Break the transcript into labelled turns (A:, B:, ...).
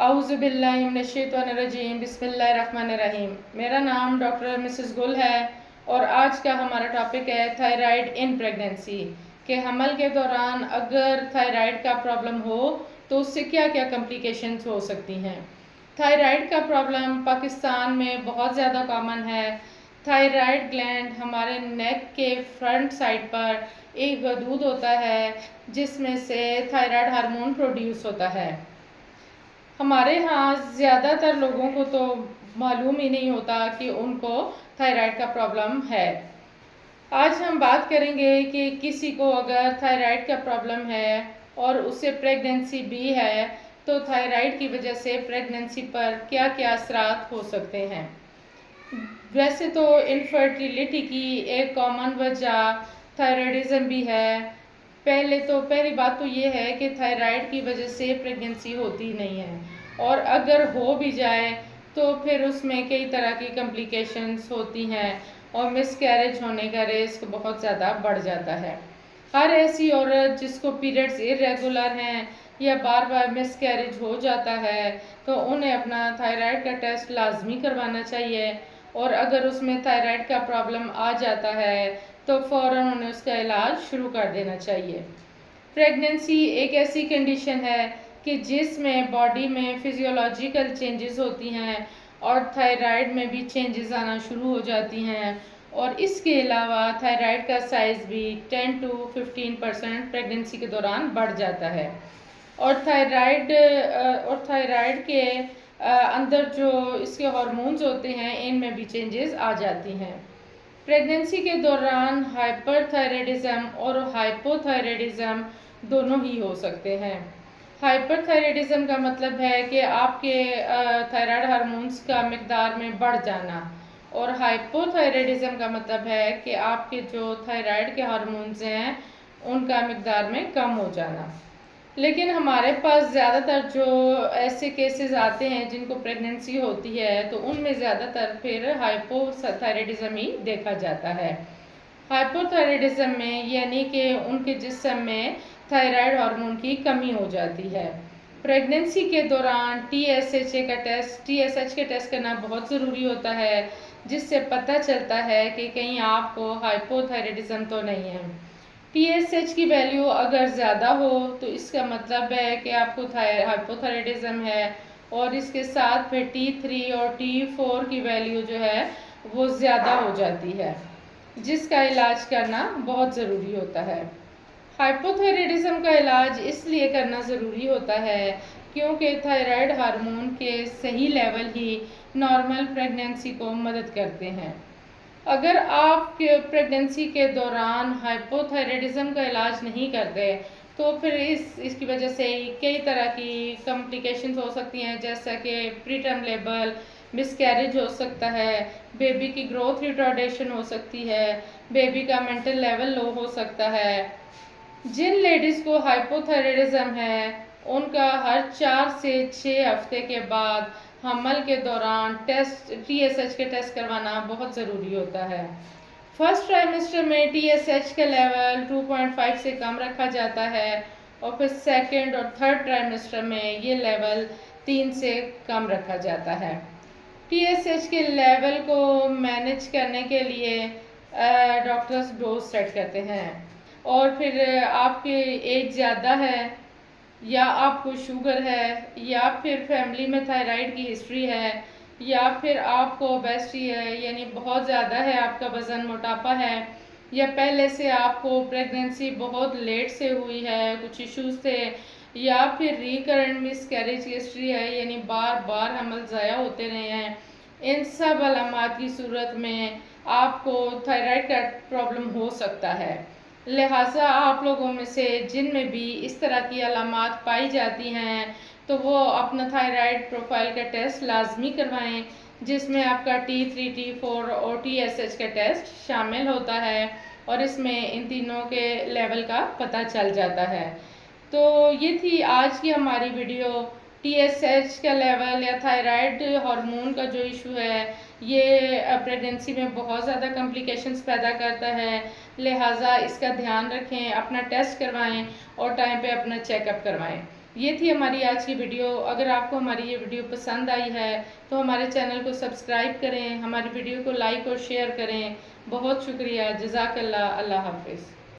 A: औज़ुबिल्लाहिमिनश्शैतानिर्रजीम बिस्मिल्लाहिर्रहमानिर्रहीम। मेरा नाम डॉक्टर मिसेस गुल है और आज का हमारा टॉपिक है थायराइड इन प्रेगनेंसी के हमल के दौरान अगर थायराइड का प्रॉब्लम हो तो उससे क्या क्या कॉम्प्लिकेशंस हो सकती हैं। थायराइड का प्रॉब्लम पाकिस्तान में बहुत ज़्यादा कॉमन है। थायराइड ग्लैंड हमारे नेक के फ्रंट साइड पर एक गदूद होता है जिसमें से थायराइड हार्मोन प्रोड्यूस होता है। हमारे यहाँ ज़्यादातर लोगों को तो मालूम ही नहीं होता कि उनको थायराइड का प्रॉब्लम है। आज हम बात करेंगे कि किसी को अगर थायराइड का प्रॉब्लम है और उसे प्रेगनेंसी भी है तो थायराइड की वजह से प्रेगनेंसी पर क्या क्या असरात हो सकते हैं। वैसे तो इनफर्टिलिटी की एक कॉमन वजह थायराइडिज्म भी है। पहली बात तो ये है कि थायराइड की वजह से प्रेगनेंसी होती नहीं है और अगर हो भी जाए तो फिर उसमें कई तरह की कॉम्प्लिकेशंस होती हैं और मिसकैरेज होने का रिस्क बहुत ज़्यादा बढ़ जाता है। हर ऐसी औरत जिसको पीरियड्स इरेगुलर हैं या बार बार मिसकैरेज हो जाता है तो उन्हें अपना थायराइड का टेस्ट लाजमी करवाना चाहिए और अगर उसमें थायराइड का प्रॉब्लम आ जाता है तो फ़ौरन उन्हें उसका इलाज शुरू कर देना चाहिए। प्रेगनेंसी एक ऐसी कंडीशन है कि जिसमें बॉडी में फिजियोलॉजिकल चेंजेस होती हैं और थायराइड में भी चेंजेस आना शुरू हो जाती हैं और इसके अलावा थायराइड का साइज़ भी 10 to 15% प्रेगनेंसी के दौरान बढ़ जाता है और थायराइड के अंदर जो इसके हार्मोन्स होते हैं इनमें भी चेंजेस आ जाती हैं। प्रेगनेंसी के दौरान हाइपरथायराइडिज्म और हाइपोथायराइडिज्म दोनों ही हो सकते हैं। हाइपरथायराइडिज्म का मतलब है कि आपके थायराइड हार्मोन्स का मिकदार में बढ़ जाना और हाइपोथायराइडिज्म का मतलब है कि आपके जो थायराइड के हार्मोन्स हैं उनका मिकदार में कम हो जाना। लेकिन हमारे पास ज़्यादातर जो ऐसे केसेस आते हैं जिनको प्रेगनेंसी होती है तो उनमें ज़्यादातर फिर हाइपोथायराइडिज्म ही देखा जाता है। हाइपोथायराइडिज्म में यानी कि उनके जिस्म में थायराइड हार्मोन की कमी हो जाती है। प्रेगनेंसी के दौरान TSH का टेस्ट करना बहुत ज़रूरी होता है जिससे पता चलता है कि कहीं आपको हाइपोथायराइडिज्म तो नहीं है। TSH की वैल्यू अगर ज़्यादा हो तो इसका मतलब है कि आपको हाइपोथायराइडिज्म है और इसके साथ फिर T3 और T4 की वैल्यू जो है वो ज़्यादा हो जाती है जिसका इलाज करना बहुत ज़रूरी होता है। हाइपोथायराइडिज्म का इलाज इसलिए करना ज़रूरी होता है क्योंकि थायराइड हार्मोन के सही लेवल ही नॉर्मल प्रेगनेंसी को मदद करते हैं। अगर आप प्रेगनेंसी के दौरान हाइपोथायराइडिज्म का इलाज नहीं करते तो फिर इसकी वजह से कई तरह की कॉम्प्लिकेशंस हो सकती हैं जैसा कि प्रीटर्म लेबर, मिसकैरेज हो सकता है, बेबी की ग्रोथ रिटार्डेशन हो सकती है, बेबी का मेंटल लेवल लो हो सकता है। जिन लेडीज़ को हाइपोथायराइडिज्म है उनका हर 4 से 6 हफ्ते के बाद हमल के दौरान TSH के टेस्ट करवाना बहुत ज़रूरी होता है। फर्स्ट ट्राइमेस्टर में TSH का लेवल 2.5 से कम रखा जाता है और फिर सेकेंड और थर्ड ट्राइमेस्टर में ये लेवल 3 से कम रखा जाता है। TSH के लेवल को मैनेज करने के लिए डॉक्टर्स डोज सेट करते हैं और फिर आपकी एज ज़्यादा है या आपको शुगर है या फिर फैमिली में थायराइड की हिस्ट्री है या फिर आपको ओबेसिटी है यानी बहुत ज़्यादा है, आपका वज़न, मोटापा है या पहले से आपको प्रेगनेंसी बहुत लेट से हुई है, कुछ इश्यूज थे या फिर रिकरेंट मिसकैरेज की हिस्ट्री है यानी बार बार हमल ज़ाया होते रहे हैं। इन सब अलामात की सूरत में आपको थायराइड का प्रॉब्लम हो सकता है। लिहाजा आप लोगों में से जिनमें भी इस तरह की अलामात पाई जाती हैं तो वो अपना थायराइड प्रोफाइल का टेस्ट लाजमी करवाएं जिसमें आपका T3, T4 और TSH का टेस्ट शामिल होता है और इसमें इन तीनों के लेवल का पता चल जाता है। तो ये थी आज की हमारी वीडियो। TSH का लेवल या थायराइड हार्मोन का जो इशू है ये प्रेगनेंसी में बहुत ज़्यादा कॉम्प्लिकेशंस पैदा करता है, लिहाजा इसका ध्यान रखें, अपना टेस्ट करवाएं और टाइम पे अपना चेकअप करवाएं। ये थी हमारी आज की वीडियो। अगर आपको हमारी ये वीडियो पसंद आई है तो हमारे चैनल को सब्सक्राइब करें, हमारी वीडियो को लाइक और शेयर करें। बहुत शुक्रिया। जज़ाकल्लाह। अल्लाह हाफिज़।